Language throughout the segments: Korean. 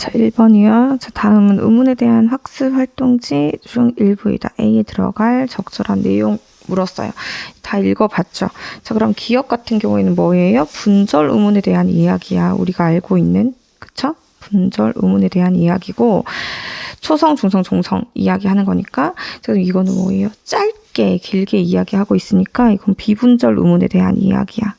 자, 1번이요. 자, 다음은 의문에 대한 학습 활동지 중 일부이다. A에 들어갈 적절한 내용 물었어요. 다 읽어봤죠. 자, 그럼 기억 같은 경우에는 뭐예요? 분절 의문에 대한 이야기야. 우리가 알고 있는, 그쵸? 분절 의문에 대한 이야기고, 초성, 중성, 종성 이야기하는 거니까, 그래서 이거는 뭐예요? 짧게, 길게 이야기하고 있으니까 이건 비분절 의문에 대한 이야기야.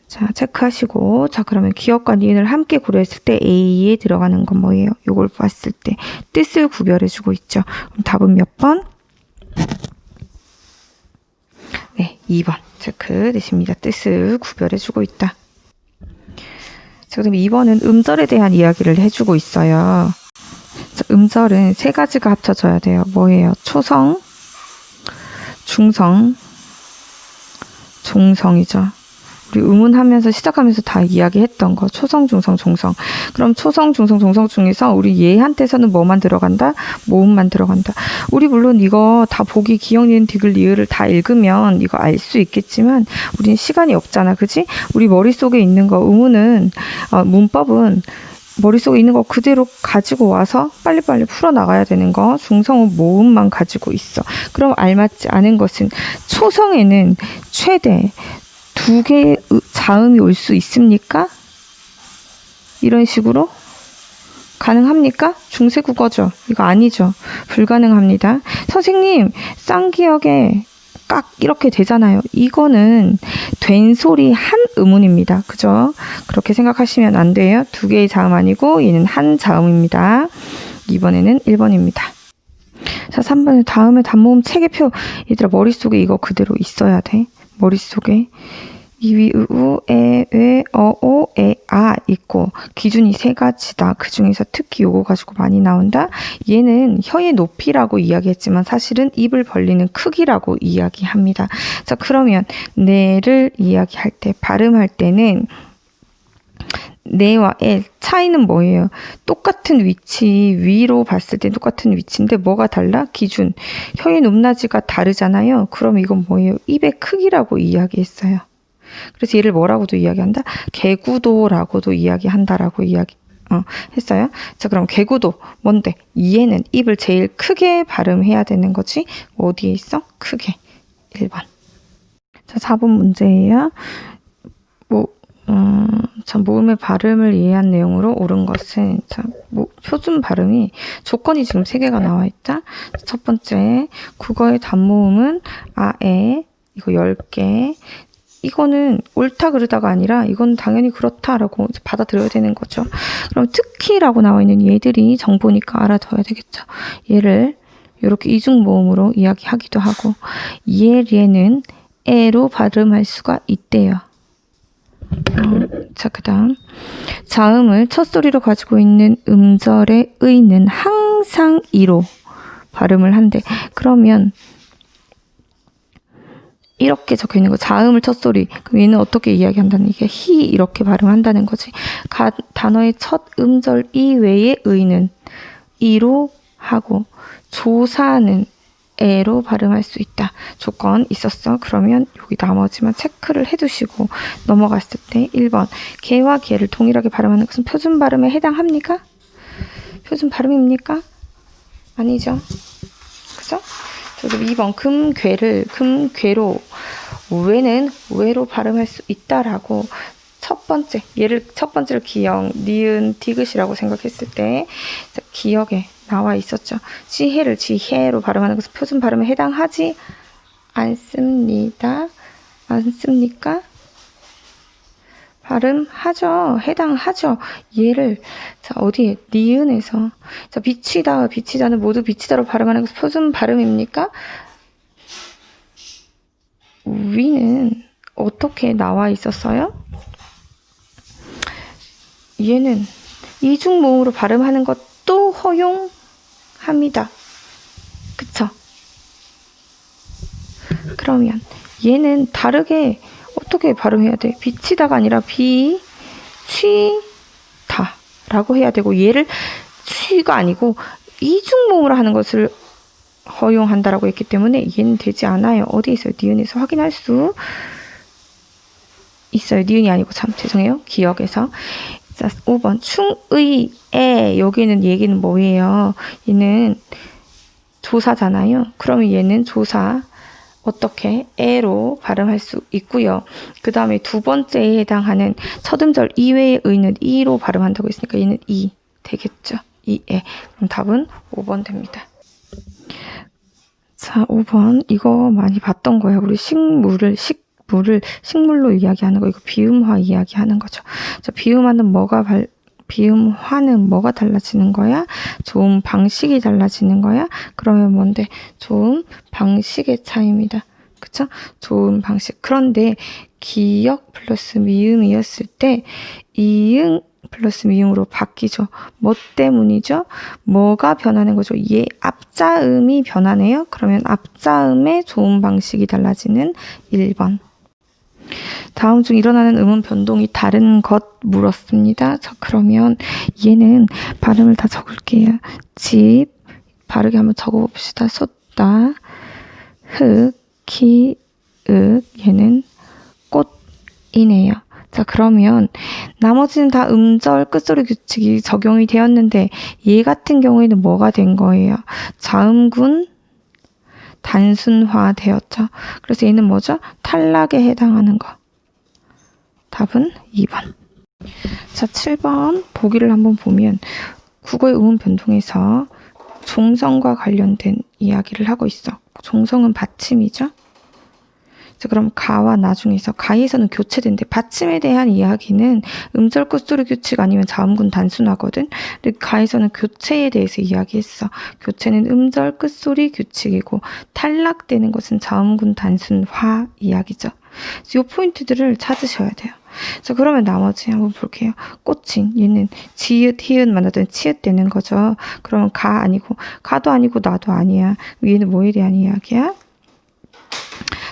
자, 체크하시고, 자, 그러면 기억과 니은을 함께 고려했을 때 A에 들어가는 건 뭐예요? 요걸 봤을 때 뜻을 구별해주고 있죠. 그럼 답은 몇 번? 네, 2번 체크 되십니다. 뜻을 구별해주고 있다. 자, 그럼 2번은 음절에 대한 이야기를 해주고 있어요. 자, 음절은 세 가지가 합쳐져야 돼요. 뭐예요? 초성, 중성, 종성이죠. 우리 의문하면서 시작하면서 다 이야기했던 거. 초성, 중성, 종성. 그럼 초성, 중성, 종성 중에서 우리 얘한테서는 뭐만 들어간다? 모음만 들어간다. 우리 물론 이거 다 보기, 기억, 니은, 디귿, 리을을 다 읽으면 이거 알 수 있겠지만 우린 시간이 없잖아. 그지? 우리 머릿속에 있는 거, 의문은, 문법은 머릿속에 있는 거 그대로 가지고 와서 빨리빨리 풀어나가야 되는 거. 중성은 모음만 가지고 있어. 그럼 알맞지 않은 것은 초성에는 최대 2개의 자음이 올 수 있습니까? 이런 식으로 가능합니까? 중세국어죠. 이거 아니죠. 불가능합니다. 선생님, 쌍기역에 깍 이렇게 되잖아요. 이거는 된 소리 한 의문입니다. 그죠? 그렇게 생각하시면 안 돼요. 2개의 자음 아니고 얘는 한 자음입니다. 이번에는 1번입니다. 자, 3번은 다음에 단모음 체계표. 얘들아, 머릿속에 이거 그대로 있어야 돼. 머릿속에 이위, 으우, 에, 에, 오, 에, 아 있고 기준이 3가지다. 그 중에서 특히 요거 가지고 많이 나온다. 얘는 혀의 높이라고 이야기했지만 사실은 입을 벌리는 크기라고 이야기합니다. 자, 그러면 네를 이야기할 때, 발음할 때는 네와 에 차이는 뭐예요? 똑같은 위치, 위로 봤을 때 똑같은 위치인데 뭐가 달라? 기준. 혀의 높낮이가 다르잖아요. 그럼 이건 뭐예요? 입의 크기라고 이야기했어요. 그래서 얘를 뭐라고도 이야기한다? 개구도라고도 이야기한다라고 했어요. 자, 그럼 개구도 뭔데? 얘는 입을 제일 크게 발음해야 되는 거지. 어디에 있어? 크게. 1번. 자, 4번 문제예요. 모음의 발음을 이해한 내용으로 옳은 것은, 표준 발음이 조건이 지금 3개가 나와 있다. 첫 번째, 국어의 단모음은 아에, 이거 10개. 이거는 옳다 그르다가 아니라 이건 당연히 그렇다라고 받아들여야 되는 거죠. 그럼 특히라고 나와 있는 얘들이 정보니까 알아둬야 되겠죠. 얘를 이렇게 이중모음으로 이야기하기도 하고, 얘는 에로 발음할 수가 있대요. 자, 그 다음 자음을 첫 소리로 가지고 있는 음절의 의는 항상 이로 발음을 한대. 그러면 이렇게 적혀 있는 거, 자음을 첫 소리. 그럼 얘는 어떻게 이야기한다는 게 히 이렇게 발음한다는 거지. 단어의 첫 음절 이외의 의는 이로 하고 조사는 에로 발음할 수 있다. 조건 있었어. 그러면 여기 나머지만 체크를 해두시고 넘어갔을 때 1번 개와 개를 동일하게 발음하는 것은 표준 발음에 해당합니까? 표준 발음입니까? 아니죠. 그죠? 그리고 2번 금괴를 금괴로 외는 외로 발음할 수 있다라고 첫 번째를 기억, 니은, 디귿이라고 생각했을 때 기억에 나와 있었죠. 지혜를 지혜로 발음하는 것은 표준 발음에 해당하지 않습니다. 않습니까? 발음하죠. 해당하죠. 얘를 어디에? 니은에서 비치다, 비치자는 모두 비치다로 발음하는 것은 표준 발음입니까? 위는 어떻게 나와 있었어요? 얘는 이중모음으로 발음하는 것도 허용합니다. 그쵸? 그러면 얘는 다르게 어떻게 발음해야 돼? 비치다가 아니라 비취다 라고 해야 되고, 얘를 취가 아니고 이중모음으로 하는 것을 허용한다라고 했기 때문에 얘는 되지 않아요. 어디에 있어요? 니은에서 확인할 수 있어요. 니은이 아니고 죄송해요. 기억에서. 자, 5번. 충의에. 여기는 얘기는 뭐예요? 얘는 조사잖아요. 그러면 얘는 조사. 어떻게? 에로 발음할 수 있고요. 그 다음에 두 번째에 해당하는 첫 음절 이외의 의는 이로 발음한다고 했으니까 얘는 이 되겠죠. 이에. 그럼 답은 5번 됩니다. 자, 5번. 이거 많이 봤던 거예요. 우리 식물을 식물로 이야기하는 거. 이거 비음화 이야기하는 거죠. 자, 비음화는 뭐가 달라지는 거야? 좋은 방식이 달라지는 거야? 그러면 뭔데? 좋은 방식의 차이입니다. 그쵸? 좋은 방식. 그런데 기역 플러스 미음이었을 때 이응 플러스 미음으로 바뀌죠. 뭐 때문이죠? 뭐가 변하는 거죠? 얘 앞자음이 변하네요. 그러면 앞자음의 좋은 방식이 달라지는 1번. 다음 중 일어나는 음운 변동이 다른 것 물었습니다. 자, 그러면 얘는 발음을 다 적을게요. 집, 바르게 한번 적어봅시다. 쏟다, 흙, 키, 윽, 얘는 꽃이네요. 자, 그러면 나머지는 다 음절 끝소리 규칙이 적용이 되었는데 얘 같은 경우에는 뭐가 된 거예요? 자음군 단순화 되었죠. 그래서 얘는 뭐죠? 탈락에 해당하는 거. 답은 2번. 자, 7번 보기를 한번 보면 국어의 음운 변동에서 종성과 관련된 이야기를 하고 있어. 종성은 받침이죠. 자, 그럼 가와 나 중에서 가에서는 교체된대. 받침에 대한 이야기는 음절 끝소리 규칙 아니면 자음군 단순화거든. 근데 가에서는 교체에 대해서 이야기했어. 교체는 음절 끝소리 규칙이고 탈락되는 것은 자음군 단순화 이야기죠. 그래서 이 포인트들을 찾으셔야 돼요. 자, 그러면 나머지 한번 볼게요. 꽃인 얘는 지읒, 히읗 만나더니 치읒 되는 거죠. 그러면 가 아니고 가도 아니고 나도 아니야. 얘는 뭐에 대한 이야기야?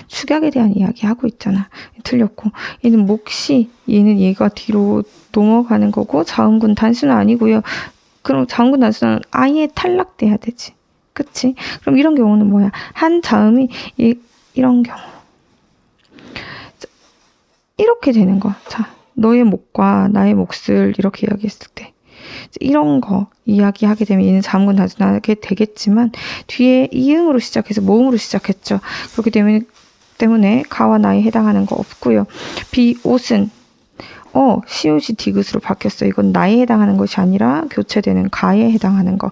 축약에 대한 이야기 하고 있잖아. 틀렸고 얘는 몫이 얘는 얘가 뒤로 넘어가는 거고 자음군 단순화 아니고요. 그럼 자음군 단순화는 아예 탈락돼야 되지. 그치? 그럼 이런 경우는 뭐야? 한 자음이 이런 경우 이렇게 되는 거. 자, 너의 목과 나의 몫을 이렇게 이야기했을 때 이런 거 이야기하게 되면 얘는 자음군 단순하게 되겠지만 뒤에 이응으로 시작해서 모음으로 시작했죠. 그렇기 때문에 가와 나에 해당하는 거 없고요. 비옷은 시옷이 디귿으로 바뀌었어. 이건 나에 해당하는 것이 아니라 교체되는 가에 해당하는 거.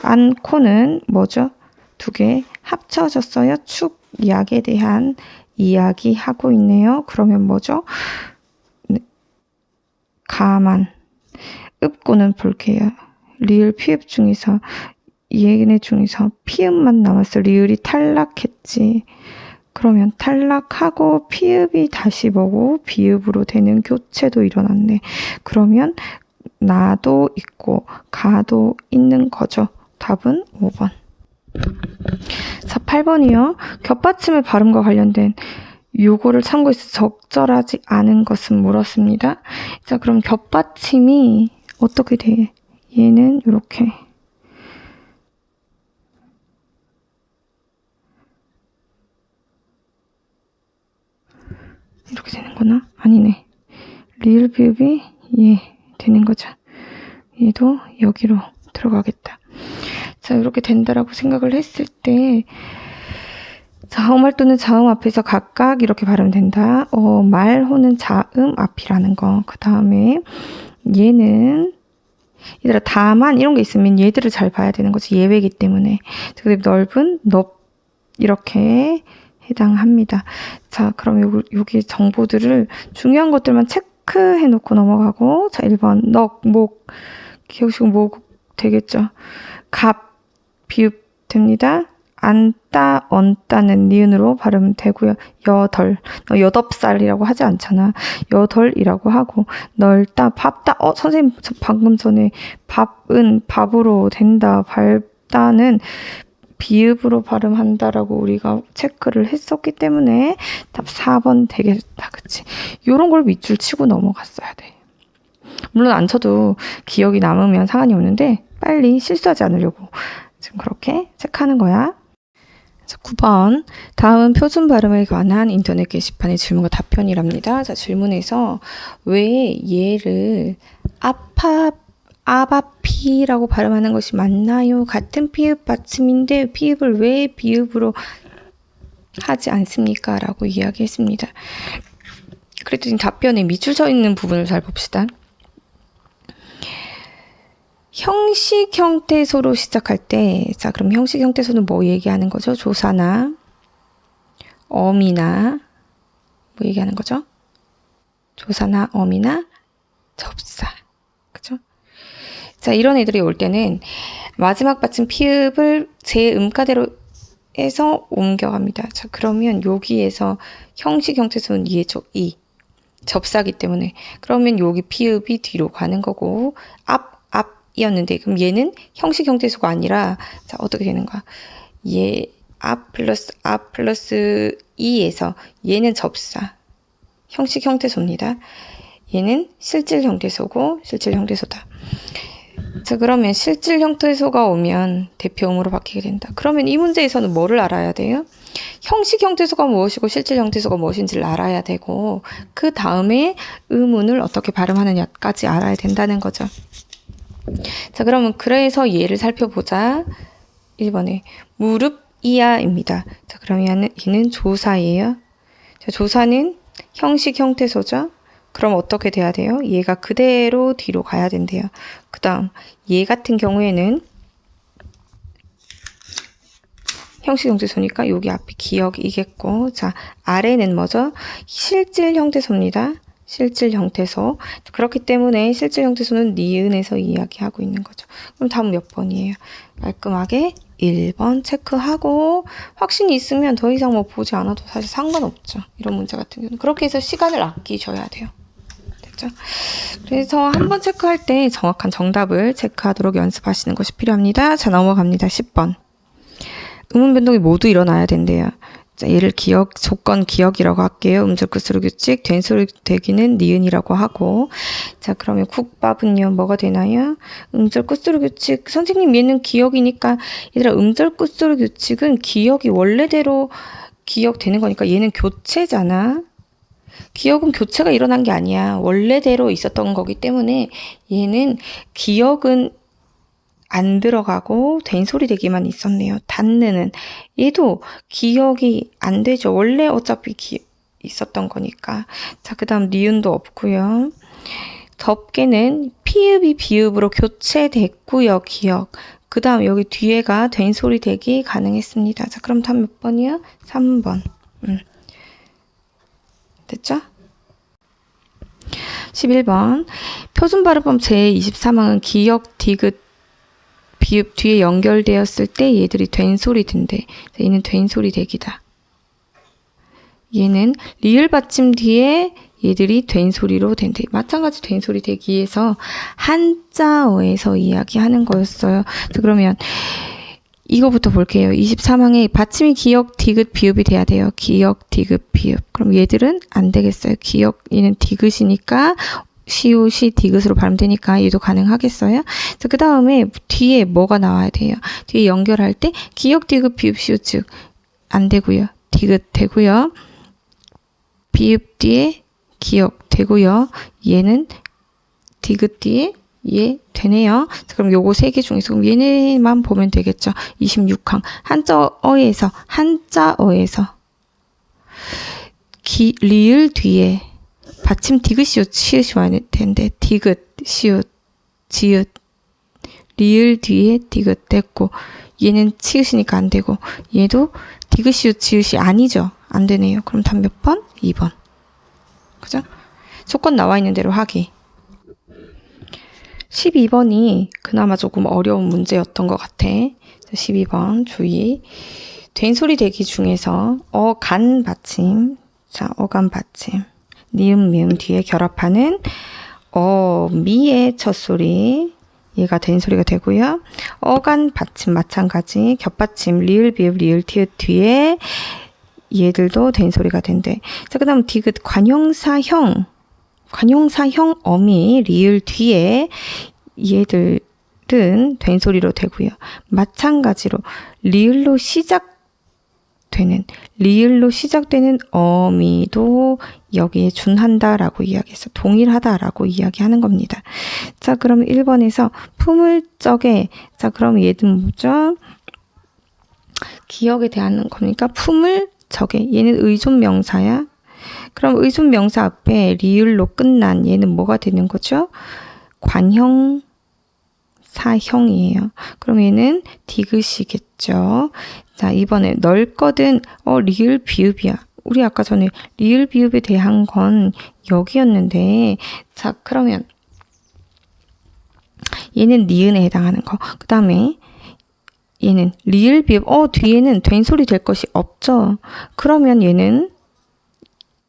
않고는 뭐죠? 두 개 합쳐졌어요. 축 약에 대한 이야기하고 있네요. 그러면 뭐죠? 가만. 읍고는 볼게요. 리을 피읍 중에서 얘네 중에서 피읍만 남았어. 리을이 탈락했지. 그러면 탈락하고 피읍이 다시 뭐고 비읍으로 되는 교체도 일어났네. 그러면 나도 있고 가도 있는 거죠. 답은 5번. 자, 8번이요. 겹받침의 발음과 관련된 요거를 참고해서 적절하지 않은 것은 물었습니다. 자, 그럼 겹받침이 어떻게 돼? 얘는 이렇게 이렇게 되는 거나? 아니네. 리을 비읍이 되는 거죠. 얘도 여기로 들어가겠다. 자, 이렇게 된다라고 생각을 했을 때 자음할 또는 자음 앞에서 각각 이렇게 발음된다. 말호는 자음 앞이라는 거. 그 다음에 얘는 얘들아 다만 이런 게 있으면 얘들을 잘 봐야 되는 거지. 예외이기 때문에. 그다음에 넓은 넙 이렇게 해당합니다. 자, 그럼 여기 정보들을 중요한 것들만 체크해 놓고 넘어가고 자, 1번 넉, 목 기억식은 목 되겠죠. 갑, 비읍 됩니다. 안따, 언따는 니은으로 발음되고요. 여덟살이라고 하지 않잖아. 여덟이라고 하고 넓다, 밥다. 선생님 방금 전에 밥은 밥으로 된다, 밟다는 비읍으로 발음한다라고 우리가 체크를 했었기 때문에 답 4번 되겠다. 그치? 요런 걸 밑줄 치고 넘어갔어야 돼. 물론 안 쳐도 기억이 남으면 상관이 없는데 빨리 실수하지 않으려고 지금 그렇게 체크하는 거야. 자, 9번. 다음 표준 발음에 관한 인터넷 게시판의 질문과 답변이랍니다. 자, 질문에서 왜 얘를 아바피라고 발음하는 것이 맞나요? 같은 피읍 받침인데 피읍을 왜 비읍으로 하지 않습니까? 라고 이야기했습니다. 그랬더니 답변에 밑줄쳐 있는 부분을 잘 봅시다. 형식 형태소로 시작할 때, 자, 그럼 형식 형태소는 뭐 얘기하는 거죠? 조사나, 어미나, 뭐 얘기하는 거죠? 조사나, 어미나, 접사. 그죠? 자, 이런 애들이 올 때는 마지막 받침 피읍을 제 음가대로 해서 옮겨갑니다. 자, 그러면 여기에서 형식 형태소는 이해죠? 접사기 때문에. 그러면 여기 피읍이 뒤로 가는 거고, 앞이었는데, 그럼 얘는 형식 형태소가 아니라, 자, 어떻게 되는 거야? 앞 플러스 e에서 얘는 접사. 형식 형태소입니다. 얘는 실질 형태소고, 실질 형태소다. 자, 그러면 실질 형태소가 오면 대표음으로 바뀌게 된다. 그러면 이 문제에서는 뭐를 알아야 돼요? 형식 형태소가 무엇이고 실질 형태소가 무엇인지를 알아야 되고, 그 다음에 의문을 어떻게 발음하느냐까지 알아야 된다는 거죠. 자, 그러면 그래서 얘를 살펴보자. 1번에 무릎 이하입니다. 자, 그러면 얘는 조사예요. 자, 조사는 형식 형태소죠. 그럼 어떻게 돼야 돼요? 얘가 그대로 뒤로 가야 된대요. 그 다음 얘 같은 경우에는 형식 형태소니까 여기 앞에 기억이겠고, 자, 아래는 뭐죠? 실질 형태소입니다. 실질 형태소. 그렇기 때문에 실질 형태소는 니은에서 이야기하고 있는 거죠. 그럼 다음 몇 번이에요? 깔끔하게 1번 체크하고, 확신이 있으면 더 이상 뭐 보지 않아도 사실 상관없죠. 이런 문제 같은 경우는. 그렇게 해서 시간을 아끼셔야 돼요. 됐죠? 그래서 한번 체크할 때 정확한 정답을 체크하도록 연습하시는 것이 필요합니다. 자, 넘어갑니다. 10번. 음운 변동이 모두 일어나야 된대요. 자, 얘를 조건 기억이라고 할게요. 음절 끝소리 규칙, 된 소리 되기는 니은이라고 하고. 자, 그러면 국밥은요, 뭐가 되나요? 음절 끝소리 규칙. 선생님, 얘는 기억이니까, 얘들아, 음절 끝소리 규칙은 기억이 원래대로 기억되는 거니까 얘는 교체잖아. 기억은 교체가 일어난 게 아니야. 원래대로 있었던 거기 때문에 얘는 기억은 안 들어가고 된소리 대기만 있었네요. 닿는 얘도 기억이 안 되죠. 원래 어차피 있었던 거니까. 자, 그 다음 니은도 없고요. 덮개는 피읍이 비읍으로 교체됐고요. 기억. 그 다음 여기 뒤에가 된소리 대기 가능했습니다. 자, 그럼 다음 몇 번이요? 3번. 됐죠? 11번. 표준발음법 제23항은 기억, 디귿, 비읍 뒤에 연결되었을 때 얘들이 된소리 든대. 얘는 된소리 대기다. 얘는 리을 받침 뒤에 얘들이 된소리로 된대. 마찬가지 된소리 대기에서 한자어에서 이야기하는 거였어요. 그러면 이거부터 볼게요. 23항에 받침이 기역, 디귿, 비읍이 돼야 돼요. 기역, 디귿, 비읍. 그럼 얘들은 안 되겠어요. 기역, 얘는 디귿이니까 시옷이 디귿으로 발음되니까 얘도 가능하겠어요? 자, 그 다음에 뒤에 뭐가 나와야 돼요? 뒤에 연결할 때 기역, 디귿, 비읍, 시옷 즉 안 되고요. 디귿 되고요. 비읍 뒤에 기역 되고요. 얘는 디귿 뒤에 얘 되네요. 자, 그럼 요거 세 개 중에서 그럼 얘네만 보면 되겠죠. 26항 한자어에서 리을 뒤에 받침 디귿, 시옷, 시읒이 와야 되는데 디귿, 시읒, 지읒 리을 뒤에 디귿 됐고 얘는 치읓이니까 안 되고 얘도 디귿, 시읒, 지읒이 아니죠. 안 되네요. 그럼 답 몇 번? 2번. 그죠? 조건 나와 있는 대로 하기. 12번이 그나마 조금 어려운 문제였던 것 같아. 12번 주의. 된소리 대기 중에서 어간 받침. 자, 어간 받침. 니은, 미음 뒤에 결합하는 미의 첫 소리. 얘가 된소리가 되고요. 어간 받침 마찬가지. 겹받침 리을, 비읍, 리을, 티읕 뒤에 얘들도 된소리가 된대. 자, 그 다음 디귿 관형사형 어미 리을 뒤에 얘들은 된소리로 되고요. 마찬가지로 리을로 시작된 되는 리을로 시작되는 어미도 여기에 준한다라고 이야기해서 동일하다라고 이야기하는 겁니다. 자, 그럼 1번에서 품을 적에 자, 그럼 얘는 뭐죠? 기억에 대한 겁니까? 품을 적에 얘는 의존명사야. 그럼 의존명사 앞에 리을로 끝난 얘는 뭐가 되는 거죠? 관형 사형이에요. 그럼 얘는 디귿이겠죠. 자, 이번에 넓거든. 리을 비읍이야. 우리 아까 전에 리을 비읍에 대한 건 여기였는데, 자, 그러면 얘는 니은에 해당하는 거. 그 다음에 얘는 리을 비읍. 뒤에는 된 소리 될 것이 없죠. 그러면 얘는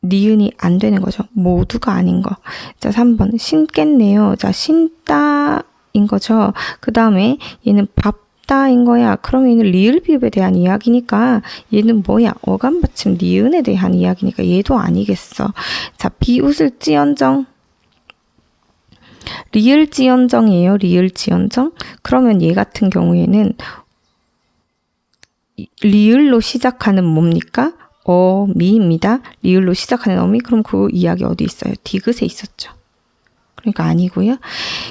니은이 안 되는 거죠. 모두가 아닌 거. 자, 3번 신겠네요. 자, 신다 인 거죠. 그 다음에 얘는 밥다인 거야. 그럼 얘는 리을 비읍에 대한 이야기니까 얘는 뭐야? 어감 받침 니은에 대한 이야기니까 얘도 아니겠어. 자, 비웃을 지언정. 리을 지언정이에요. 리을 지언정. 그러면 얘 같은 경우에는 리을로 시작하는 뭡니까? 어미입니다. 리을로 시작하는 어미. 그럼 그 이야기 어디 있어요? 디귿에 있었죠. 그러니까 아니고요.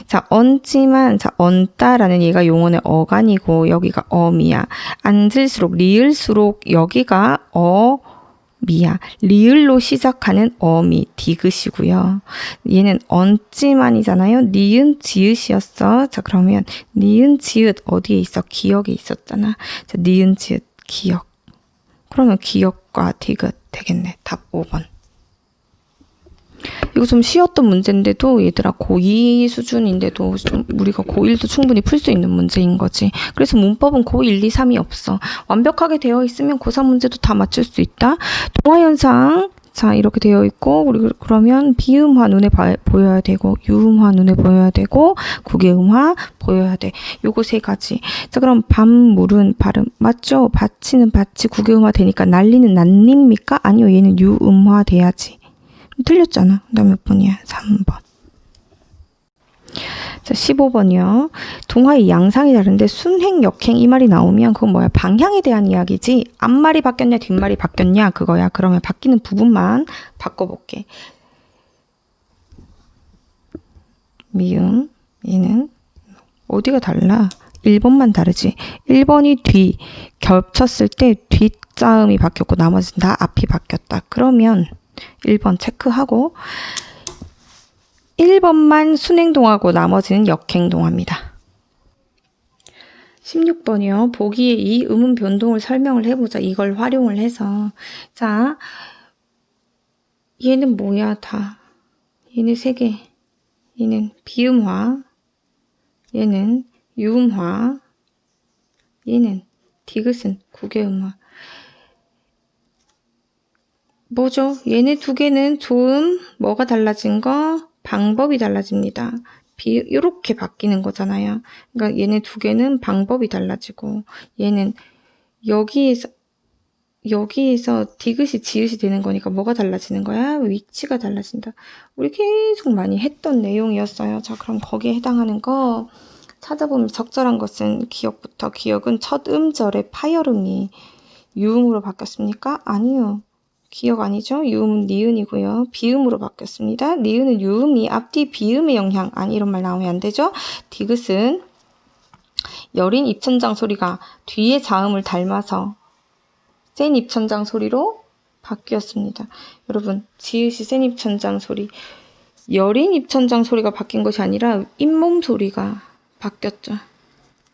자, 얹지만, 자, 얹다라는 얘가 용언의 어간이고 여기가 어미야. 앉을수록, 리을수록 여기가 어미야. 리을로 시작하는 어미, 디귿이고요. 얘는 얹지만이잖아요. 니은 지읒이었어. 자, 그러면 니은 지읒 어디에 있어? 기억에 있었잖아. 자, 니은 지읒 기억. 그러면 기억과 디귿 되겠네. 답 5번. 이거 좀 쉬웠던 문제인데도 얘들아 고2 수준인데도 좀 우리가 고1도 충분히 풀 수 있는 문제인 거지. 그래서 문법은 고1, 2, 3이 없어. 완벽하게 되어 있으면 고3 문제도 다 맞출 수 있다. 동화현상 자 이렇게 되어 있고 우리 그러면 비음화 눈에 보여야 되고 유음화 눈에 보여야 되고 국외음화 보여야 돼. 요거 세 가지. 자 그럼 밤물은 발음 맞죠? 받치는 받치 국외음화 되니까 난리는 난립니까? 아니요 얘는 유음화 돼야지. 틀렸잖아. 그 다음 몇 번이야? 3번. 자, 15번이요. 동화의 양상이 다른데 순행, 역행 이 말이 나오면 그건 뭐야? 방향에 대한 이야기지. 앞말이 바뀌었냐, 뒷말이 바뀌었냐 그거야. 그러면 바뀌는 부분만 바꿔볼게. 미음, 얘는 어디가 달라? 1번만 다르지. 1번이 뒤, 겹쳤을 때 뒷자음이 바뀌었고 나머지는 다 앞이 바뀌었다. 그러면 1번 체크하고 1번만 순행동하고 나머지는 역행동합니다. 16번이요. 보기에 이 음운 변동을 설명을 해보자. 이걸 활용을 해서 자 얘는 뭐야 다. 얘는 3개. 얘는 비음화 얘는 유음화 얘는 디귿은 국외음화 뭐죠? 얘네 2개는 조음, 뭐가 달라진 거? 방법이 달라집니다. 이렇게 바뀌는 거잖아요. 그러니까 얘네 2개는 방법이 달라지고 얘는 여기에서 디귿이 지읒이 되는 거니까 뭐가 달라지는 거야? 위치가 달라진다. 우리 계속 많이 했던 내용이었어요. 자, 그럼 거기에 해당하는 거 찾아보면 적절한 것은 기억부터 기억은 첫 음절의 파열음이 유음으로 바뀌었습니까? 아니요. 기억 아니죠? 유음은 니은이고요. 비음으로 바뀌었습니다. 니은은 유음이 앞뒤 비음의 영향. 아니 이런 말 나오면 안 되죠? 디귿은 여린 입천장 소리가 뒤에 자음을 닮아서 센 입천장 소리로 바뀌었습니다. 여러분 지읒이 센 입천장 소리 여린 입천장 소리가 바뀐 것이 아니라 잇몸 소리가 바뀌었죠.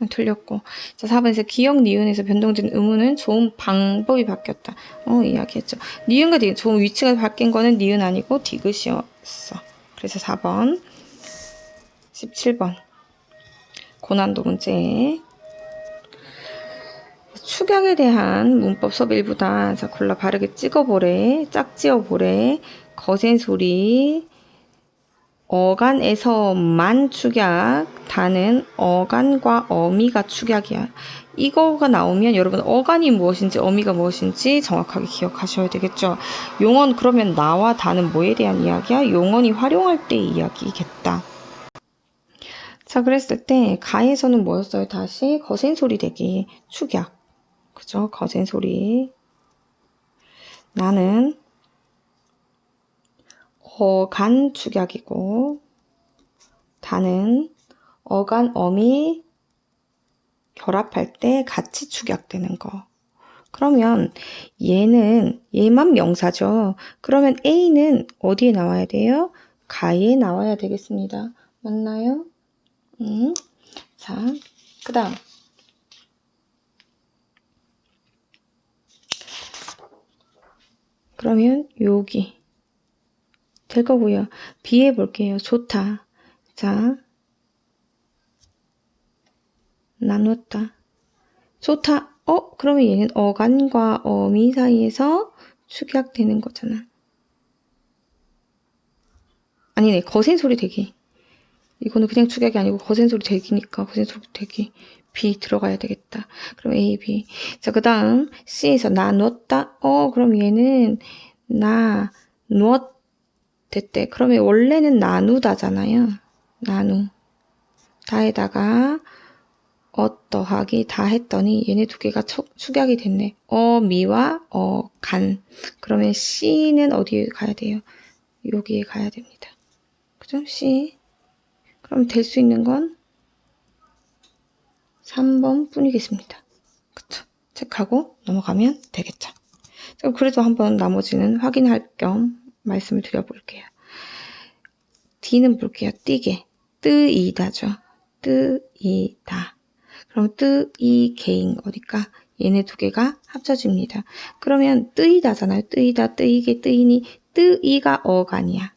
틀렸고 자 4번에서 기억 니은에서 변동된 음운은 조음 방법이 바뀌었다. 이야기했죠. 니은과 디귿 조음 위치가 바뀐 거는 니은 아니고 디귿이었어. 그래서 4번 17번 고난도 문제 축약에 대한 문법 수업 일부다. 자 골라 바르게 찍어보래 짝지어보래 거센 소리 어간에서만 축약, 다는 어간과 어미가 축약이야. 이거가 나오면 여러분 어간이 무엇인지 어미가 무엇인지 정확하게 기억하셔야 되겠죠. 용언 그러면 나와 다는 뭐에 대한 이야기야? 용언이 활용할 때의 이야기겠다. 자 그랬을 때 가에서는 뭐였어요? 다시 거센 소리 되기 축약. 그죠? 거센 소리. 나는 어간 축약이고 다는 어간 어미 결합할 때 같이 축약되는 거. 그러면 얘만 명사죠. 그러면 A는 어디에 나와야 돼요? 가에 나와야 되겠습니다. 맞나요? 자, 그 다음. 그러면 여기 될 거고요. B해 볼게요. 좋다. 자, 나눴다. 좋다. 그러면 얘는 어간과 어미 사이에서 축약되는 거잖아. 아니네, 거센 소리 대기. 이거는 그냥 축약이 아니고 거센 소리 대기니까 거센 소리 대기. B 들어가야 되겠다. 그럼 A, B. 자, 그 다음 C에서 나눴다. 그럼 얘는 누었 됐대. 그러면 원래는 나누다잖아요. 나누. 다에다가 더하기 다 했더니 얘네 두 개가 축약이 됐네. 미와 간. 그러면 C는 어디에 가야 돼요? 여기에 가야 됩니다. 그죠? C. 그럼 될 수 있는 건 3번 뿐이겠습니다. 그쵸? 체크하고 넘어가면 되겠죠. 그럼 그래도 한번 나머지는 확인할 겸 말씀을 드려볼게요. D는 볼게요. 띠게. 뜨이다죠. 뜨이다. 그럼 뜨이게인 어딜까? 얘네 두 개가 합쳐집니다. 그러면 뜨이다잖아요. 뜨이다, 뜨이게, 뜨이니. 뜨이가 어간이야.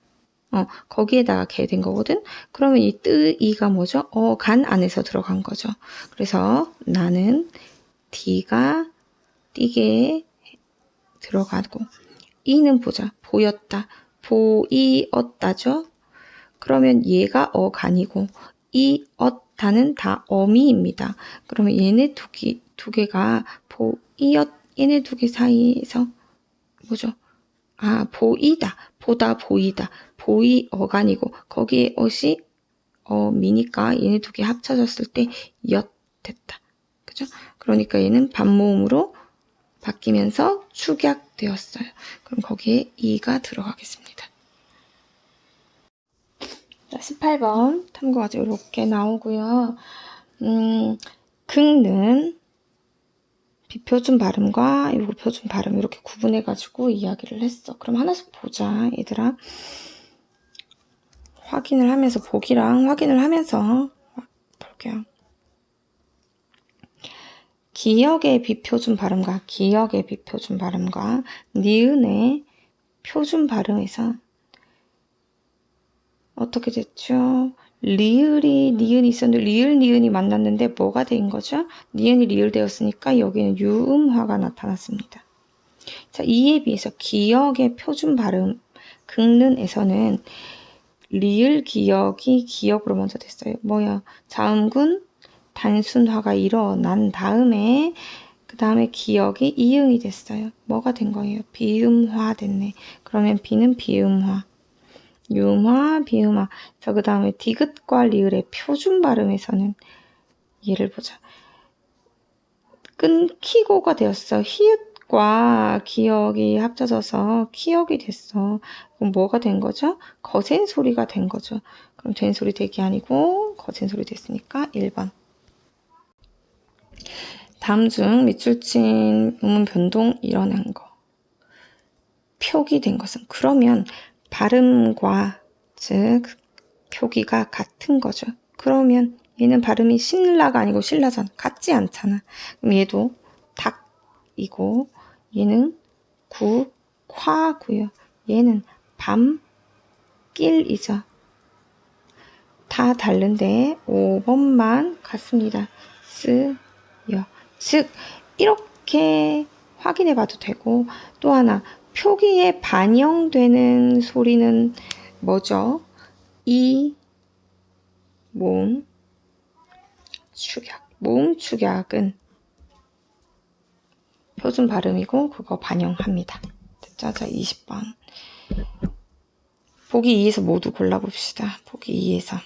거기에다가 개 된 거거든. 그러면 이 뜨이가 뭐죠? 어간 안에서 들어간 거죠. 그래서 나는 D가 띠게 들어가고 이는 보자. 보였다. 보이었다죠. 그러면 얘가 어간이고 이었다는 다 어미입니다. 그러면 얘네 두 개가 얘네 두 개 사이에서 뭐죠? 보이다. 보다 보이다. 보이 어간이고 거기에 어시 미니까 얘네 두 개 합쳐졌을 때 엿 됐다. 그죠? 그러니까 얘는 반모음으로 바뀌면서 축약되었어요. 그럼 거기에 이가 들어가겠습니다. 자, 18번 탐구과제 이렇게 나오고요. 극는 비표준 발음과 이거 표준 발음 이렇게 구분해가지고 이야기를 했어. 그럼 하나씩 보자, 얘들아. 확인을 하면서 보기랑 확인을 하면서 볼게요. 기역의 비표준 발음과 기역의 비표준 발음과 니은의 표준 발음에서 어떻게 됐죠? 리을이 니은이 있었는데 리을 니은이 만났는데 뭐가 된 거죠? 니은이 리을 되었으니까 여기는 유음화가 나타났습니다. 자, 이에 비해서 기역의 표준 발음 극는에서는 리을 기역이 기역으로 먼저 됐어요. 뭐야? 자음군 단순화가 일어난 다음에 그 다음에 기역이 이응이 됐어요. 뭐가 된 거예요? 비음화 됐네. 그러면 B는 비음화. 유음화, 비음화. 자, 그 다음에 디귿과 리을의 표준 발음에서는 얘를 보자. 끊기고가 되었어. 히읗과 기역이 합쳐져서 키역이 됐어. 그럼 뭐가 된 거죠? 거센 소리가 된 거죠. 그럼 된 소리 되기 아니고 거센 소리 됐으니까 1번. 다음 중 밑줄친 음운 변동 일어난 거. 표기된 것은 그러면 발음과 즉 표기가 같은 거죠. 그러면 얘는 발음이 신라가 아니고 신라잖아. 같지 않잖아. 그럼 얘도 닭이고 얘는 과고요. 얘는 밤길이죠. 다 다른데 5번만 같습니다. 쓰여. 즉 이렇게 확인해 봐도 되고 또 하나 표기에 반영되는 소리는 뭐죠? 이 모음 축약. 모음 축약은 표준 발음이고 그거 반영합니다. 됐죠? 자, 20번. 보기 2에서 모두 골라봅시다. 보기 2에서.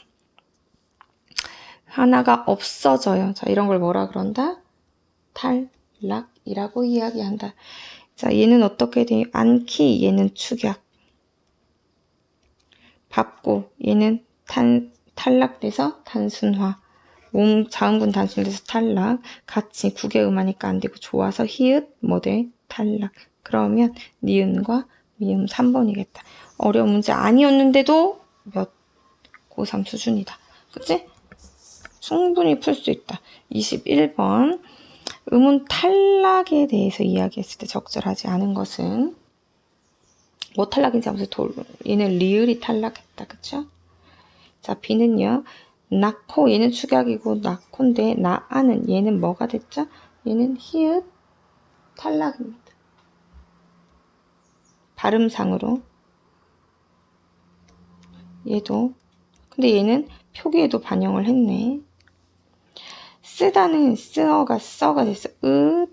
하나가 없어져요. 자, 이런 걸 뭐라 그런다? 탈락이라고 이야기한다. 자, 얘는 어떻게 돼요? 않기, 얘는 축약. 밟고, 얘는 탈락돼서 단순화. 몸 자음분 단순돼서 탈락. 같이 국외음하니까 안 되고 좋아서 히읗 뭐돼? 탈락. 그러면 니은과 미음 3번이겠다. 어려운 문제 아니었는데도 고3 수준이다. 그치? 충분히 풀 수 있다. 21번. 음운 탈락에 대해서 이야기했을 때 적절하지 않은 것은 뭐 탈락인지 아무튼 얘는 리을이 탈락했다. 그쵸? 자, B는요. 낳고 얘는 축약이고 낳고인데 나아는 얘는 뭐가 됐죠? 얘는 히읗 탈락입니다. 발음상으로 얘도 근데 얘는 표기에도 반영을 했네. 쓰다는 쓰어가 써가 됐어.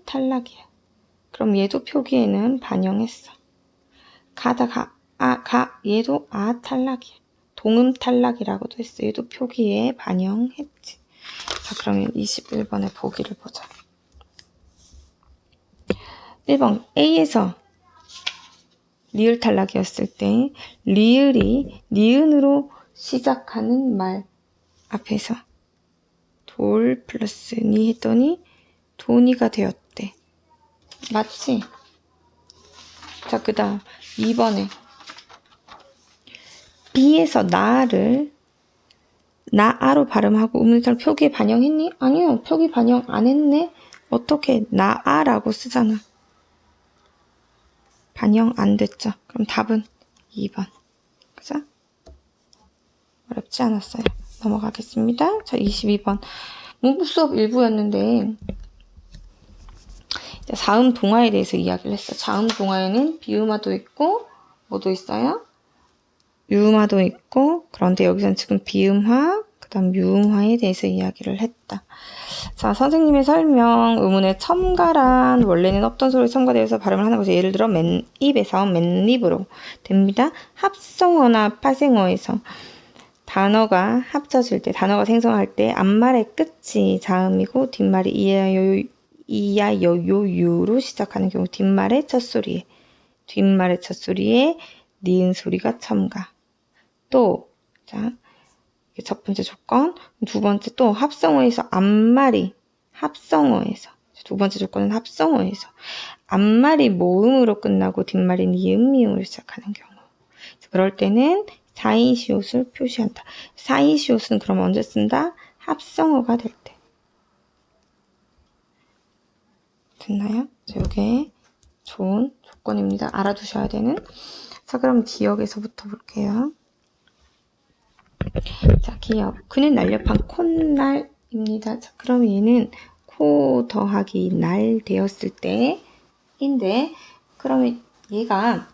탈락이야. 그럼 얘도 표기에는 반영했어. 가다 얘도 탈락이야. 동음 탈락이라고도 했어. 얘도 표기에 반영했지. 자, 그러면 21번의 보기를 보자. 1번 A에서 리을 탈락이었을 때 리을이 니은으로 시작하는 말 앞에서 돌 플러스 니 했더니 돈이가 되었대. 맞지? 자, 그 다음 2번에 B에서 나를 나아로 발음하고 음운탈 표기에 반영했니? 아니요. 표기 반영 안 했네. 어떻게 나아라고 쓰잖아. 반영 안 됐죠. 그럼 답은 2번. 그죠? 어렵지 않았어요. 넘어가겠습니다. 자, 22번. 문법 수업 일부였는데 자음 동화에 대해서 이야기를 했어. 자음 동화에는 비음화도 있고 뭐도 있어요? 유음화도 있고 그런데 여기서는 지금 비음화 그 다음 유음화에 대해서 이야기를 했다. 자, 선생님의 설명 음운의 첨가란 원래는 없던 소리 첨가되어서 발음을 하는 거죠. 예를 들어 맨입에서 맨입으로 됩니다. 합성어나 파생어에서 단어가 합쳐질 때 단어가 생성할 때 앞말의 끝이 자음이고 뒷말이 이야 요유로 시작하는 경우 뒷말의 첫 소리에 니은 소리가 첨가. 또 자, 첫 번째 조건, 두 번째 또 합성어에서 앞말이 합성어에서 두 번째 조건은 합성어에서 앞말이 모음으로 끝나고 뒷말이 니은 미음으로 시작하는 경우. 그럴 때는 사이시옷을 표시한다. 사이시옷은 그럼 언제 쓴다? 합성어가 될 때. 됐나요? 자, 이게 좋은 조건입니다. 알아두셔야 되는. 자, 그럼 기억에서부터 볼게요. 자, 기억. 그는 날렵한 콧날입니다. 자, 그럼 얘는 코 더하기 날 되었을 때인데, 그러면 얘가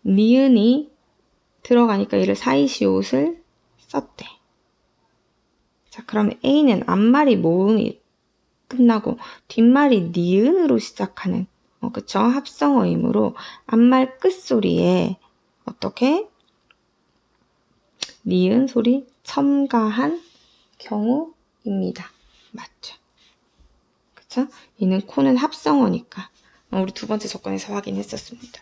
니은이 들어가니까 얘를 사이시옷을 썼대. 자, 그러면 A는 앞말이 모음이 끝나고 뒷말이 니은으로 시작하는 그쵸? 합성어이므로 앞말 끝소리에 어떻게? 니은 소리 첨가한 경우입니다. 맞죠? 그쵸? 얘는 코는 합성어니까 우리 두 번째 조건에서 확인했었습니다.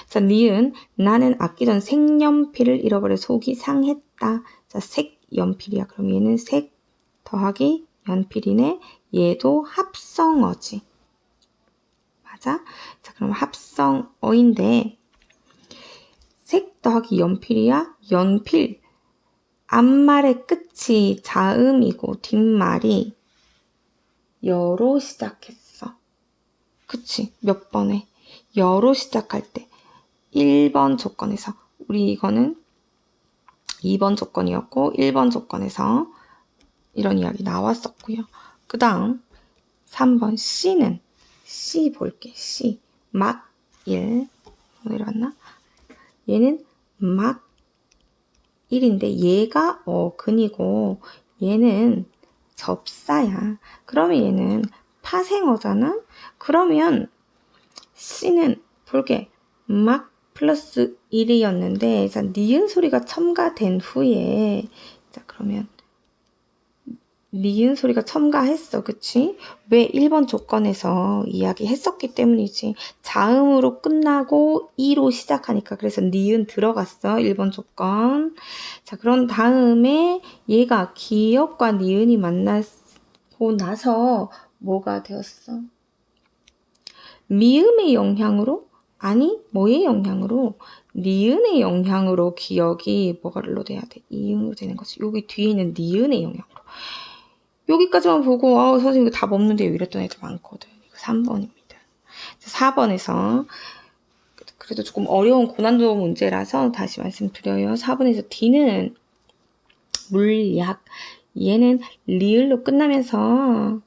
자, 니은 나는 아끼던 색연필을 잃어버려 속이 상했다. 자, 색연필이야. 그럼 얘는 색 더하기 연필이네. 얘도 합성어지. 맞아? 자, 그럼 합성어인데 색 더하기 연필이야? 연필. 앞말의 끝이 자음이고 뒷말이 여로 시작했어. 그치? 몇 번에? 여로 시작할 때 1번 조건에서 우리 이거는 2번 조건이었고 1번 조건에서 이런 이야기 나왔었고요. 그 다음 3번 C는 C 볼게. C 막일 내려왔나? 얘는 막 1인데 얘가 어근이고 얘는 접사야. 그러면 얘는 파생어잖아? 그러면 C는 볼게. 막 플러스 1이었는데 자, 니은 소리가 첨가된 후에 자, 그러면 니은 소리가 첨가했어. 그치? 왜 1번 조건에서 이야기했었기 때문이지. 자음으로 끝나고 이로 시작하니까. 그래서 니은 들어갔어. 1번 조건. 자, 그런 다음에 얘가 기역과 니은이 만나고 나서 뭐가 되었어? 미음의 영향으로? 아니, 뭐의 영향으로? 니은의 영향으로 기억이 뭐가로 돼야 돼? 이응으로 되는 거지. 여기 뒤에 있는 니은의 영향으로. 여기까지만 보고 선생님 이거 답 없는데요 이랬던 애들 많거든. 이거 3번입니다. 4번에서 그래도 조금 어려운 고난도 문제라서 다시 말씀드려요. 4번에서 D는 물약, 얘는 리을로 끝나면서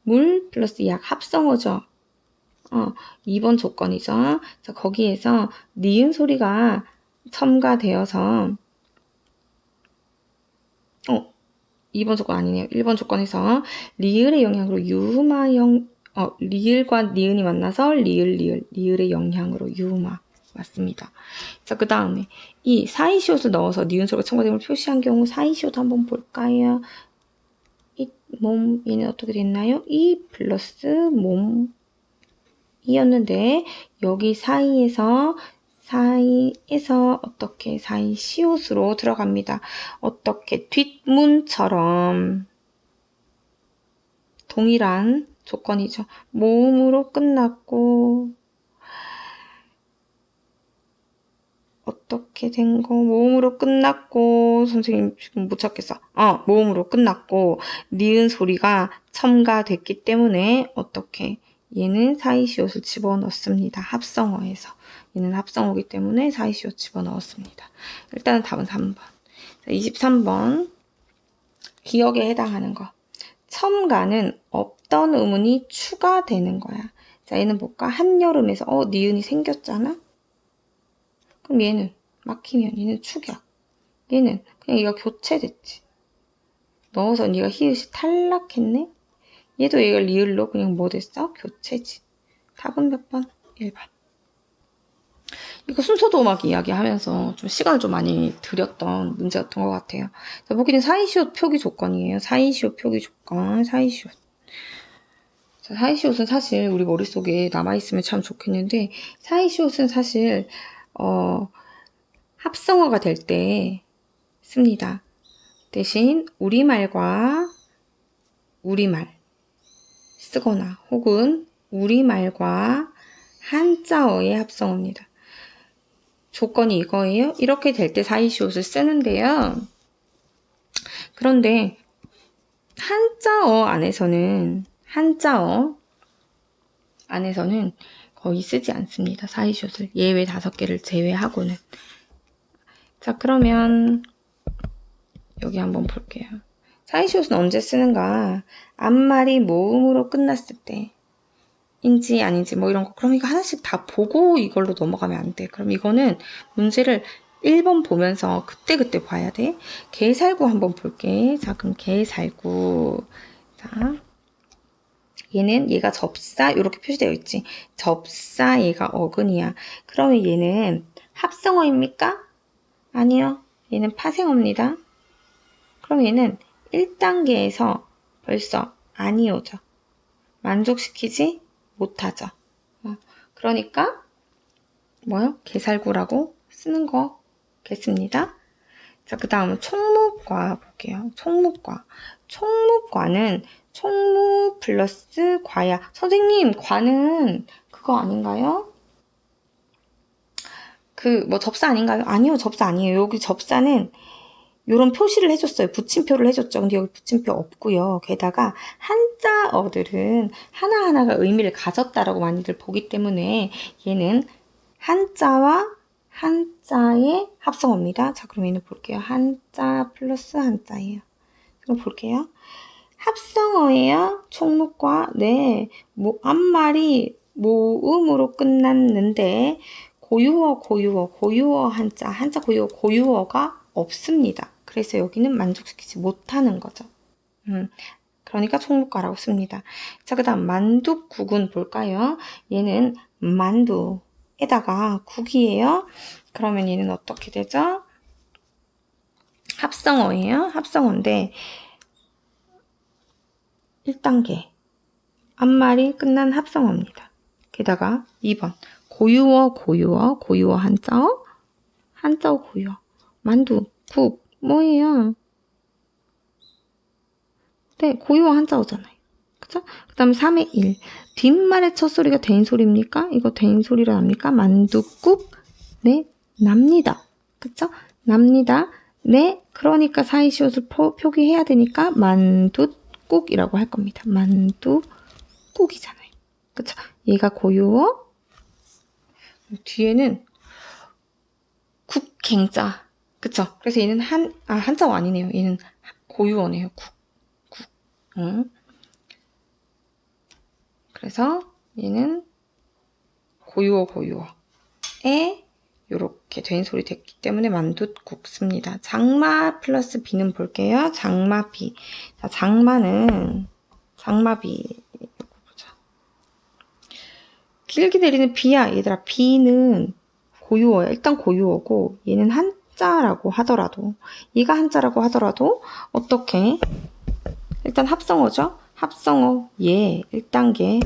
물 플러스 약 합성어죠. 2번 조건이죠. 자, 거기에서 니은 소리가 첨가되어서 2번 조건 아니네요. 1번 조건에서 리을의 영향으로 리을과 니은이 만나서 리을의 영향으로 유마 맞습니다. 자, 그 다음에 이 사이시옷을 넣어서 니은 소리가 첨가됨을 표시한 경우 사이시옷 한번 볼까요? 이 몸, 얘는 어떻게 됐나요? 이 플러스 몸이었는데 여기 사이에서 어떻게 사이시옷으로 들어갑니다. 어떻게 뒷문처럼 동일한 조건이죠. 모음으로 끝났고 어떻게 된 거? 모음으로 끝났고 선생님 지금 못 찾겠어. 모음으로 끝났고 니은 소리가 첨가됐기 때문에 어떻게 얘는 사이시옷을 집어넣습니다. 합성어에서. 얘는 합성어이기 때문에 사이시옷 집어넣었습니다. 일단은 답은 3번. 23번 기억에 해당하는 거. 첨가는 없던 의문이 추가되는 거야. 자, 얘는 볼까? 한여름에서 니은이 생겼잖아? 그럼 얘는 막히면 얘는 축약. 얘는 그냥 얘가 교체됐지. 넣어서 얘가 히읗이 탈락했네? 얘도 얘가 리을로 그냥 뭐 됐어? 교체지. 답은 몇 번? 1번. 이거 순서도 막 이야기하면서 좀 시간을 좀 많이 들였던 문제였던 것 같아요. 자, 보기는 사이시옷 표기 조건이에요. 사이시옷 표기 조건, 사이시옷. 자, 사이시옷은 사실 우리 머릿속에 남아있으면 참 좋겠는데, 사이시옷은 사실, 합성어가 될 때 씁니다. 대신 우리말과 우리말 쓰거나 혹은 우리말과 한자어의 합성어입니다. 조건이 이거예요. 이렇게 될 때 사이시옷을 쓰는데요. 그런데 한자어 안에서는 거의 쓰지 않습니다. 사이시옷을. 예외 5개를 제외하고는. 자, 그러면 여기 한번 볼게요. 사이시옷은 언제 쓰는가? 앞말이 모음으로 끝났을 때 인지 아닌지 뭐 이런 거. 그럼 이거 하나씩 다 보고 이걸로 넘어가면 안 돼. 그럼 이거는 문제를 1번 보면서 그때그때 봐야 돼. 개살구 한번 볼게. 자, 그럼 개살구. 자, 얘가 접사 이렇게 표시되어 있지. 접사 얘가 어근이야. 그러면 얘는 합성어입니까? 아니요. 얘는 파생어입니다. 그럼 얘는 1단계에서 벌써 아니오죠. 만족시키지 못하죠. 그러니까 뭐요? 개살구라고 쓰는 거겠습니다. 자, 그 다음은 총무과 볼게요. 총무과는 총무 플러스 과야. 선생님, 과는 그거 아닌가요? 접사 아닌가요? 아니요, 접사 아니에요. 여기 접사는 요런 표시를 해줬어요. 붙임표를 해줬죠. 근데 여기 붙임표 없고요. 게다가 한자어들은 하나하나가 의미를 가졌다라고 많이들 보기 때문에 얘는 한자와 한자의 합성어입니다. 자, 그럼 얘는 볼게요. 한자 플러스 한자예요. 그럼 볼게요. 합성어예요. 총무과. 네. 앞말이 모음으로 끝났는데 고유어 한자 고유어가 없습니다. 그래서 여기는 만족시키지 못하는 거죠. 그러니까 총무과라고 씁니다. 자, 그 다음 만두국은 볼까요? 얘는 만두에다가 국이에요. 그러면 얘는 어떻게 되죠? 합성어예요. 합성어인데 1단계. 앞말이 끝난 합성어입니다. 게다가 2번. 고유어 한자어 고유어. 만두, 국, 뭐예요? 네, 고유어 한자어잖아요. 그쵸? 그 다음에 3의 1. 뒷말의 첫 소리가 된 소리입니까? 이거 된 소리로 납니까? 만두국? 네, 납니다. 그쵸? 납니다. 네, 그러니까 사이시옷을 표기해야 되니까 만두국이라고 할 겁니다. 만두국이잖아요. 그쵸? 얘가 고유어. 뒤에는 국갱자. 그쵸? 그래서 얘는 한자어 아니네요. 얘는 고유어네요. 국. 응. 그래서 얘는 고유어에 요렇게 된 소리 됐기 때문에 만두국 씁니다. 장마 플러스 비는 볼게요. 장마비. 자, 장마비. 보자. 길게 내리는 비야. 얘들아, 비는 고유어야. 일단 고유어고 얘는 한자라고 하더라도 얘가 한자라고 하더라도 어떻게? 일단 합성어죠. 합성어 예 1단계.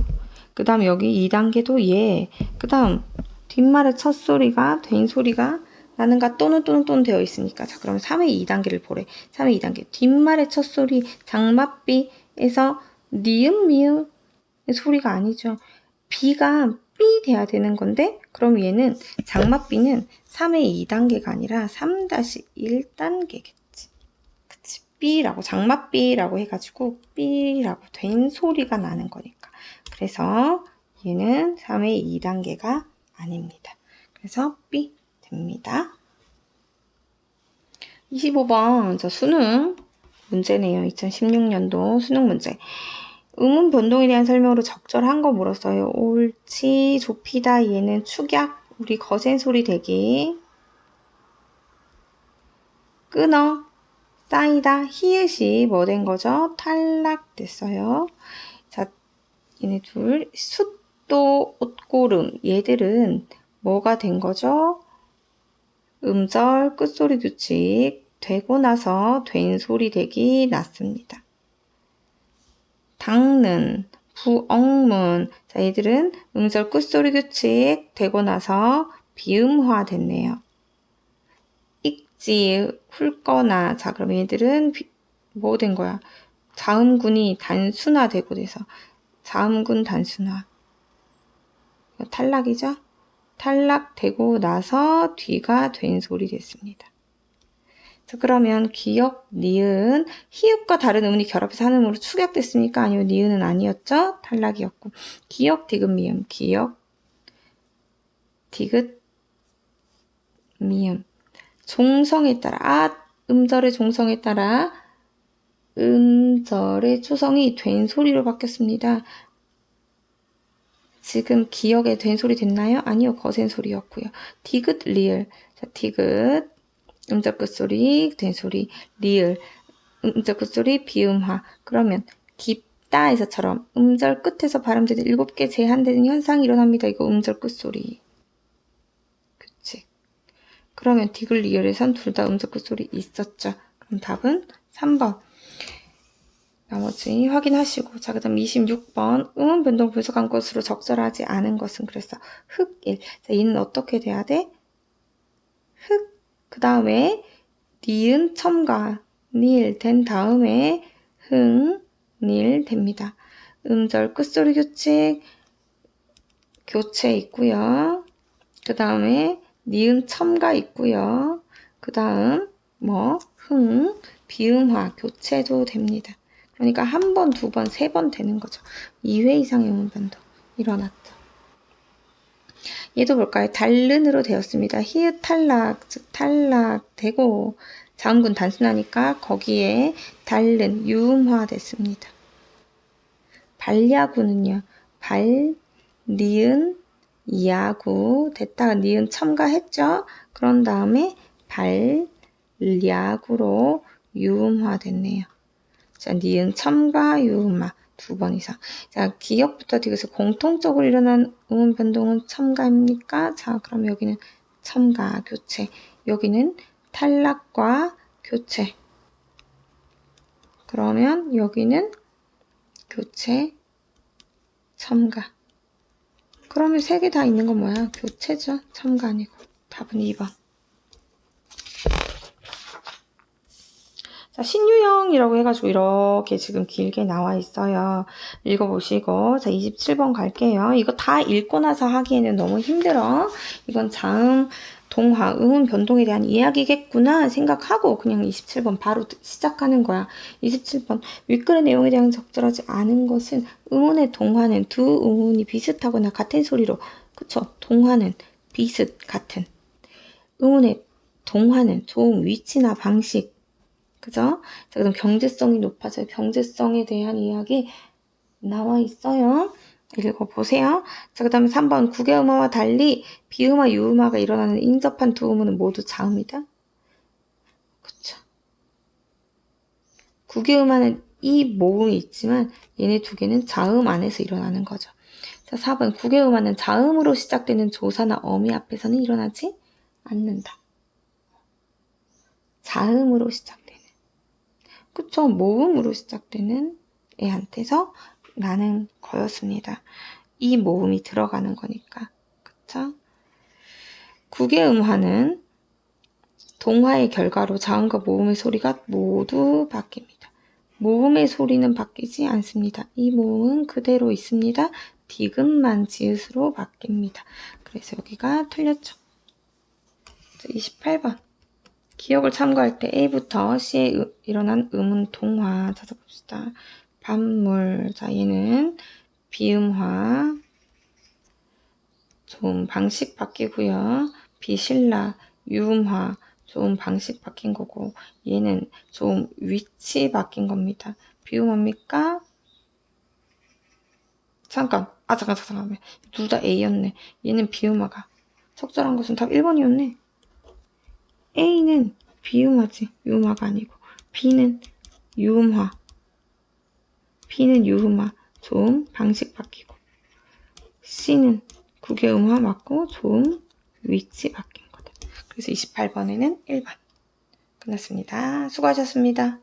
그 다음 여기 2단계도 예. 그 다음 뒷말의 첫 소리가 된 소리가 나는가 또는 되어 있으니까. 자, 그러면 3의 2단계를 보래. 3의 2단계. 뒷말의 첫 소리 장맛비에서 니은 미음 소리가 아니죠. 비가 삐 돼야 되는 건데 그럼 얘는 장맛비는 3의 2단계가 아니라 3-1단계겠지. 그치. 삐라고 장맛비라고 해가지고 삐라고 된 소리가 나는 거니까. 그래서 얘는 3의 2단계가 아닙니다. 그래서 삐 됩니다. 25번 저 수능 문제네요. 2016년도 수능 문제. 음운 변동에 대한 설명으로 적절한 거 물었어요. 옳지, 좁히다, 얘는 축약, 우리 거센 소리 대기. 끊어, 쌓이다, 히읗이 뭐 된 거죠? 탈락됐어요. 자, 얘네 둘, 숫도, 옷고름, 얘들은 뭐가 된 거죠? 음절, 끝소리 규칙, 되고 나서 된 소리 대기 났습니다. 닦는, 부엉문. 자, 얘들은 음절 끝소리 규칙 되고 나서 비음화 됐네요. 익지, 훑거나. 자, 그럼 얘들은 뭐 된 거야? 자음군이 단순화 되고 돼서 자음군 단순화. 탈락이죠? 탈락되고 나서 뒤가 된 소리 됐습니다. 자, 그러면 기역, 니은, 히읗과 다른 음운이 결합해서 한 음으로 축약됐으니까 아니요, 니은은 아니었죠? 탈락이었고. 기역, 디귿, 미음, 기역, 디귿, 미음. 종성에 따라, 음절의 종성에 따라 음절의 초성이 된 소리로 바뀌었습니다. 지금 기역에 된 소리 됐나요? 아니요, 거센 소리였고요. 디귿, 리을. 자, 디귿. 음절 끝소리, 된 소리, 리을, 음절 끝소리, 비음화. 그러면 깊다에서처럼 음절 끝에서 발음되는 7개 제한되는 현상이 일어납니다. 이거 음절 끝소리. 그치? 그러면 디귿, 리을에선 둘 다 음절 끝소리 있었죠. 그럼 답은 3번. 나머지 확인하시고. 자, 그 다음 26번. 음운 변동 분석한 것으로 적절하지 않은 것은 그랬어. 흑일. 자, 얘는 어떻게 돼야 돼? 흑. 그 다음에 니은 첨가 닐 된 다음에 닐 됩니다. 음절 끝소리 규칙 교체 있고요. 그 다음에 니은 첨가 있고요. 그 다음 비음화 교체도 됩니다. 그러니까 한 번, 두 번, 세 번 되는 거죠. 2회 이상의 음운 변동 일어났죠. 얘도 볼까요? 달른으로 되었습니다. 히읗 탈락, 즉 탈락되고 자음군 단순하니까 거기에 달른, 유음화 됐습니다. 발야구는요. 발, 니은, 야구 됐다가 니은 첨가했죠? 그런 다음에 발야구로 유음화 됐네요. 자, 니은 첨가, 유음화. 2번 이상. 자, 기역부터 디귿에서 공통적으로 일어난 음운 변동은 첨가입니까? 자, 그럼 여기는 첨가, 교체. 여기는 탈락과 교체. 그러면 여기는 교체, 첨가. 그러면 3개 다 있는 건 뭐야? 교체죠. 첨가 아니고. 답은 2번. 자, 신유형이라고 해가지고 이렇게 지금 길게 나와 있어요. 읽어보시고. 자, 27번 갈게요. 이거 다 읽고 나서 하기에는 너무 힘들어. 이건 자음, 동화, 음운 변동에 대한 이야기겠구나 생각하고 그냥 27번 바로 시작하는 거야. 27번. 윗글의 내용에 대한 적절하지 않은 것은 음운의 동화는 두 음운이 비슷하거나 같은 소리로. 그쵸? 동화는 비슷, 같은. 음운의 동화는 좋은 위치나 방식. 그죠? 자, 그럼 경제성이 높아져요. 경제성에 대한 이야기 나와 있어요. 읽어보세요. 자, 그 다음에 3번 국외음화와 달리 비음화, 유음화가 일어나는 인접한 두 음은 모두 자음이다. 그쵸. 국외음화는 이 모음이 있지만 얘네 두 개는 자음 안에서 일어나는 거죠. 자, 4번 국외음화는 자음으로 시작되는 조사나 어미 앞에서는 일어나지 않는다. 자음으로 시작되는. 그쵸. 모음으로 시작되는 애한테서 나는 거였습니다. 이 모음이 들어가는 거니까. 그쵸? 국외음화는 동화의 결과로 자음과 모음의 소리가 모두 바뀝니다. 모음의 소리는 바뀌지 않습니다. 이 모음은 그대로 있습니다. 디귿만 지읒으로 바뀝니다. 그래서 여기가 틀렸죠. 28번. 기억을 참고할 때 A부터 C에 일어난 음운 동화 찾아봅시다. 반물. 자, 얘는 비음화. 좀 방식 바뀌고요. 비신라, 유음화. 좀 방식 바뀐 거고 얘는 좀 위치 바뀐 겁니다. 비음화입니까? 잠깐. 잠깐만. 둘 다 A였네. 얘는 비음화가. 적절한 것은 답 1번이었네. A는 비음화지. 유음화가 아니고. B는 유음화. B는 유음화. 좀 방식 바뀌고. C는 국외음화 맞고 좀 위치 바뀐 거다. 그래서 28번에는 1번. 끝났습니다. 수고하셨습니다.